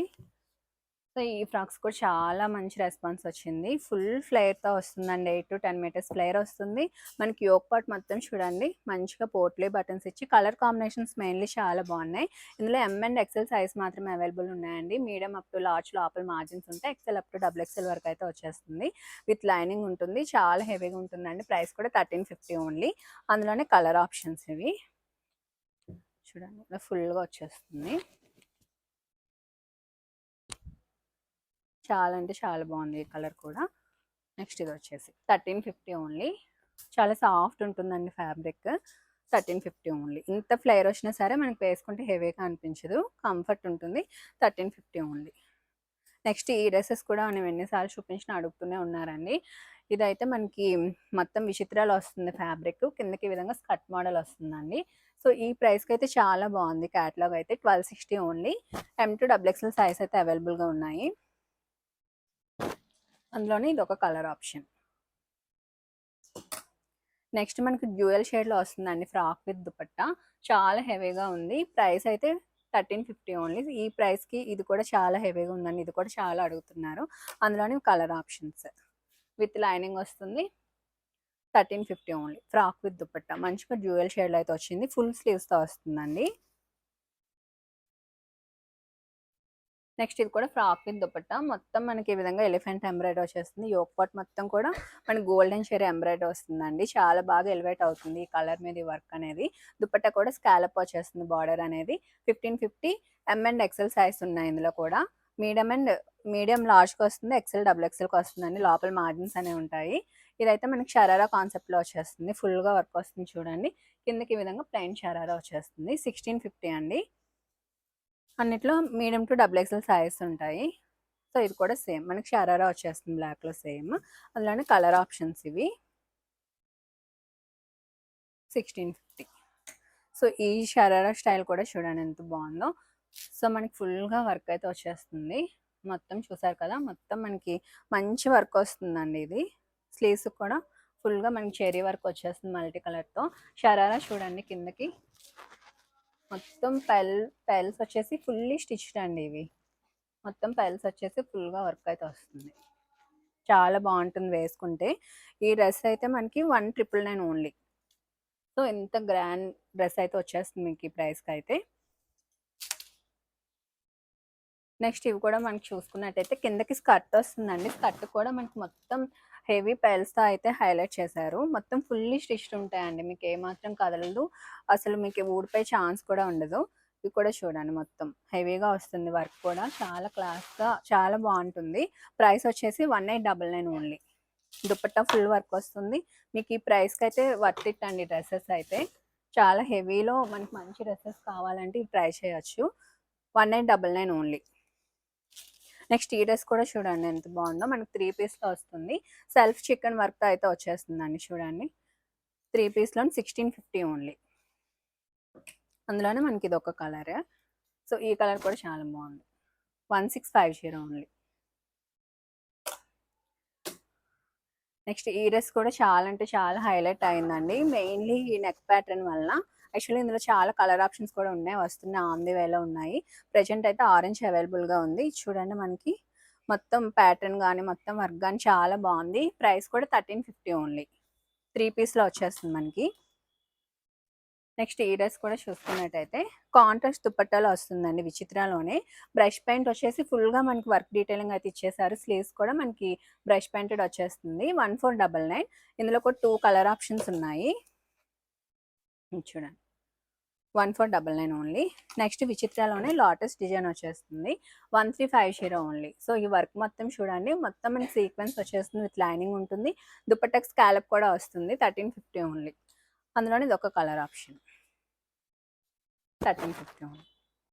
సో ఈ ఫ్రాక్స్ కూడా చాలా మంచి రెస్పాన్స్ వచ్చింది. ఫుల్ ఫ్లేర్తో వస్తుందండి, 8 to 10 మీటర్స్ ఫ్లేర్ వస్తుంది. మనకి యోక్ పార్ట్ మొత్తం చూడండి, మంచిగా పోట్లీ బటన్స్ ఇచ్చి కలర్ కాంబినేషన్స్ మెయిన్లీ చాలా బాగున్నాయి. ఇందులో M and XL సైజ్ మాత్రమే అవైలబుల్ ఉన్నాయండి. మీడియం అప్ టు లార్జ్ లోపల మార్జిన్స్ ఉంటాయి, XL అప్ టు XXL వరకు అయితే వచ్చేస్తుంది. విత్ లైనింగ్ ఉంటుంది, చాలా హెవీగా ఉంటుందండి. ప్రైస్ కూడా 1350 ఓన్లీ. అందులోనే కలర్ ఆప్షన్స్ ఇవి చూడండి, ఇలా ఫుల్గా వచ్చేస్తుంది. చాలా అంటే చాలా బాగుంది ఈ కలర్ కూడా. నెక్స్ట్ ఇది వచ్చేసి 1350 ఓన్లీ. చాలా సాఫ్ట్ ఉంటుందండి ఫ్యాబ్రిక్. 1350 ఓన్లీ. ఇంత ఫ్లేర్ వచ్చినా సరే మనకి వేసుకుంటే హెవీగా అనిపించదు, కంఫర్ట్ ఉంటుంది. 1350 ఓన్లీ. నెక్స్ట్ ఈ డ్రెస్సెస్ కూడా నేను ఎన్నిసార్లు చూపించినా అడుగుతూనే ఉన్నారండి. ఇదైతే మనకి మొత్తం విచిత్రాలు వస్తుంది ఫ్యాబ్రిక్, కిందకి ఈ విధంగా స్కర్ట్ మోడల్ వస్తుందండి. సో ఈ ప్రైస్కి అయితే చాలా బాగుంది. క్యాటలాగ్ అయితే 1260 ఓన్లీ. M2XXL సైజ్ అయితే అవైలబుల్గా ఉన్నాయి. అందులోనే ఇది ఒక కలర్ ఆప్షన్. నెక్స్ట్ మనకి డ్యూయల్ షేడ్లో వస్తుందండి, ఫ్రాక్ విత్ దుపట్టా, చాలా హెవీగా ఉంది. ప్రైస్ అయితే 1350 ఓన్లీ. ఈ ప్రైస్కి ఇది కూడా చాలా హెవీగా ఉందండి, ఇది కూడా చాలా అడుగుతున్నారు. అందులోనే కలర్ ఆప్షన్స్ విత్ లైనింగ్ వస్తుంది. 1350 ఓన్లీ. ఫ్రాక్ విత్ దుపట్టా మంచిగా డ్యూయల్ షేడ్లో అయితే వచ్చింది, ఫుల్ స్లీవ్స్తో వస్తుందండి. నెక్స్ట్ ఇది కూడా ఫ్రాక్ విత్ దుపట్టా, మొత్తం మనకి ఈ విధంగా ఎలిఫెంట్ ఎంబ్రాయిడరీ వచ్చేస్తుంది. యోక్ పార్ట్ మొత్తం కూడా మనకి గోల్డెన్ షేర్ ఎంబ్రాయిడరీ వస్తుందండి, చాలా బాగా ఎలివేట్ అవుతుంది ఈ కలర్ మీద ఈ వర్క్ అనేది. దుపట్టా కూడా స్కాలప్ వచ్చేస్తుంది, బార్డర్ అనేది. 1550 M and XL సైజ్ ఉన్నాయి ఇందులో కూడా. మీడియం లార్జ్కి వస్తుంది, XL XXLకి వస్తుందండి. లోపల మార్జిన్స్ అనేవి ఉంటాయి. ఇదైతే మనకి షరారా కాన్సెప్ట్లో వచ్చేస్తుంది, ఫుల్గా వర్క్ వస్తుంది చూడండి. కిందకి ఈ విధంగా ప్లెయిన్ షరారా వచ్చేస్తుంది. 1650 అండి. అన్నిట్లో మీడియం టు XXL సైజ్ ఉంటాయి. సో ఇది కూడా సేమ్ మనకి షరారా వచ్చేస్తుంది, బ్లాక్లో సేమ్. అందులోనే కలర్ ఆప్షన్స్ ఇవి. 1650. సో ఈ షరారా స్టైల్ కూడా చూడండి ఎంత బాగుందో. సో మనకి ఫుల్గా వర్క్ అయితే వచ్చేస్తుంది, మొత్తం చూసారు కదా, మొత్తం మనకి మంచి వర్క్ వస్తుందండి. ఇది స్లీవ్స్ కూడా ఫుల్గా మనకి చెరీ వర్క్ వచ్చేస్తుంది మల్టీ కలర్తో. షరారా చూడండి కిందకి మొత్తం పెల్స్ వచ్చేసి ఫుల్లీ స్టిచ్డ్ అండి. ఇవి మొత్తం పెల్స్ వచ్చేసి ఫుల్గా వర్క్ అయితే వస్తుంది, చాలా బాగుంటుంది వేసుకుంటే. ఈ డ్రెస్ అయితే మనకి 1999 ఓన్లీ. సో ఎంత గ్రాండ్ డ్రెస్ అయితే వచ్చేస్తుంది మీకు ఈ ప్రైస్కి అయితే. నెక్స్ట్ ఇవి కూడా మనకి చూసుకున్నట్టయితే కిందకి స్కర్ట్ వస్తుందండి. స్కర్ట్ కూడా మనకి మొత్తం హెవీ పెల్స్తో అయితే హైలైట్ చేశారు, మొత్తం ఫుల్లీ స్టిచ్డ్ ఉంటాయండి, మీకు ఏమాత్రం కదలదు, అసలు మీకు ఊడిపోయే ఛాన్స్ కూడా ఉండదు. ఇవి కూడా చూడండి మొత్తం హెవీగా వస్తుంది, వర్క్ కూడా చాలా క్లాస్గా చాలా బాగుంటుంది. ప్రైస్ వచ్చేసి 1899 ఓన్లీ. దుపట్టా ఫుల్ వర్క్ వస్తుంది మీకు. ఈ ప్రైస్కి అయితే వర్త్ ఇట్ అండి డ్రెస్సెస్ అయితే, చాలా హెవీలో మనకి మంచి డ్రెస్సెస్ కావాలంటే ఇది ట్రై చేయొచ్చు. 1999 ఓన్లీ. నెక్స్ట్ ఈ డ్రెస్ కూడా చూడండి ఎంత బాగుందో, మనకి 3 పీస్లో వస్తుంది. సెల్ఫ్ చికెన్ వర్క్తో అయితే వచ్చేస్తుందండి. చూడండి 3 పీస్లో 1650 ఓన్లీ. అందులోనే మనకి ఇది ఒక కలర్. సో ఈ కలర్ కూడా చాలా బాగుంది. 1650 ఓన్లీ. నెక్స్ట్ ఈ డ్రెస్ కూడా చాలా అంటే చాలా హైలైట్ అయిందండి. మెయిన్లీ ఈ నెక్ ప్యాటర్న్ వల్ల. యాక్చువల్లీ ఇందులో చాలా కలర్ ఆప్షన్స్ కూడా ఉన్నాయి, వస్తున్నాయి, ఆన్ ది వేలో ఉన్నాయి. ప్రెజెంట్ అయితే ఆరెంజ్ అవైలబుల్గా ఉంది. చూడండి మనకి మొత్తం ప్యాటర్న్ కానీ మొత్తం వర్క్ కానీ చాలా బాగుంది. ప్రైస్ కూడా 1350 ఓన్లీ. 3 పీస్లో వచ్చేస్తుంది మనకి. నెక్స్ట్ ఈ డ్రెస్ కూడా చూసుకున్నట్టయితే కాంట్రాస్ట్ దుపట్టాలో వస్తుందండి, విచిత్రాలోనే. బ్రష్ పెయింట్ వచ్చేసి ఫుల్గా మనకి వర్క్ డీటెయిలింగ్ అయితే ఇచ్చేసారు. స్లీవ్స్ కూడా మనకి బ్రష్ పెయింటెడ్ వచ్చేస్తుంది. 1499. ఇందులో కూడా 2 కలర్ ఆప్షన్స్ ఉన్నాయి. చూడండి 1499 ఓన్లీ. నెక్స్ట్ విచిత్రాలోనే లోటస్ డిజైన్ వచ్చేస్తుంది. 1350 ఓన్లీ. సో ఈ వర్క్ మొత్తం చూడండి, మొత్తం మనకి సీక్వెన్స్ వచ్చేస్తుంది, విత్ లైనింగ్ ఉంటుంది. దుపట్టాకి స్కాలప్ కూడా వస్తుంది. 1350 ఓన్లీ. అందులోనే ఇది ఒక కలర్ ఆప్షన్. 1350 ఓన్లీ.